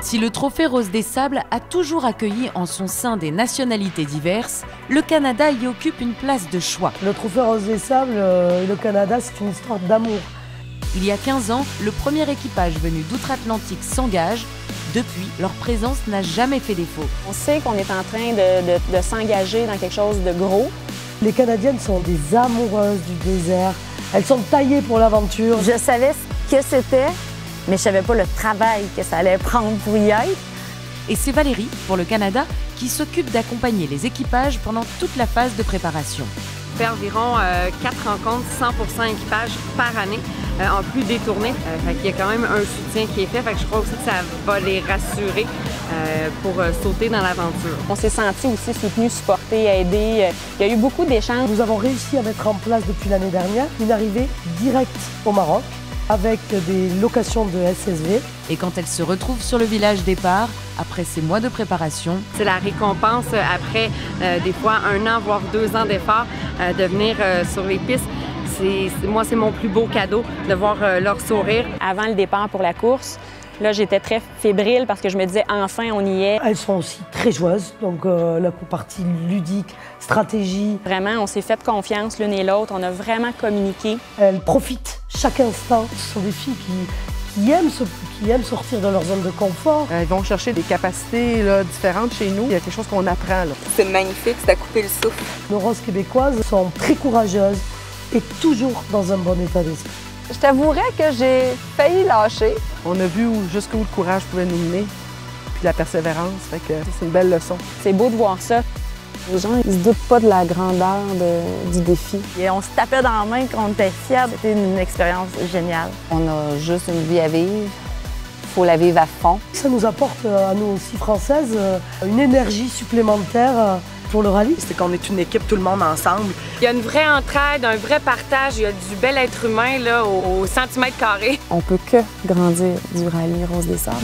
Si le Trophée Rose des Sables a toujours accueilli en son sein des nationalités diverses, le Canada y occupe une place de choix. Le Trophée Rose des Sables et le Canada, c'est une histoire d'amour. Il y a 15 ans, le premier équipage venu d'outre-Atlantique s'engage. Depuis, leur présence n'a jamais fait défaut. On sait qu'on est en train de s'engager dans quelque chose de gros. Les Canadiennes sont des amoureuses du désert. Elles sont taillées pour l'aventure. Je savais ce que c'était, mais je ne savais pas le travail que ça allait prendre pour y être. Et c'est Valérie, pour le Canada, qui s'occupe d'accompagner les équipages pendant toute la phase de préparation. On fait environ 4 rencontres 100% équipage par année, en plus des tournées. Il y a quand même un soutien qui est fait. Je crois aussi que ça va les rassurer pour sauter dans l'aventure. On s'est sentis aussi soutenus, supportés, aidés. Il y a eu beaucoup d'échanges. Nous avons réussi à mettre en place depuis l'année dernière une arrivée directe au Maroc avec des locations de SSV. Et quand elle se retrouve sur le village départ, après ces mois de préparation, c'est la récompense après des fois 1 an, voire 2 ans d'efforts, de venir sur les pistes. Moi, c'est mon plus beau cadeau de voir leur sourire. Avant le départ pour la course, là, j'étais très fébrile parce que je me disais enfin, on y est. Elles sont aussi très joueuses, donc la partie ludique, stratégie. Vraiment, on s'est fait confiance l'une et l'autre, on a vraiment communiqué. Elles profitent chaque instant. Ce sont des filles qui aiment sortir de leur zone de confort. Elles vont chercher des capacités différentes chez nous. Il y a quelque chose qu'on apprend. C'est magnifique, c'est à couper le souffle. Nos roses québécoises sont très courageuses et toujours dans un bon état d'esprit. Je t'avouerais que j'ai failli lâcher. On a vu jusqu'où le courage pouvait nous mener, puis la persévérance. C'est une belle leçon. C'est beau de voir ça. Les gens, ils se doutent pas de la grandeur du défi. Et on se tapait dans la main quand on était fiers. C'était une expérience géniale. On a juste une vie à vivre. Il faut la vivre à fond. Ça nous apporte, à nous aussi françaises, une énergie supplémentaire pour le rallye. C'est qu'on est une équipe, tout le monde ensemble. Il y a une vraie entraide, un vrai partage, il y a du bel être humain là, au centimètre carré. On peut que grandir du rallye Rose des Sables.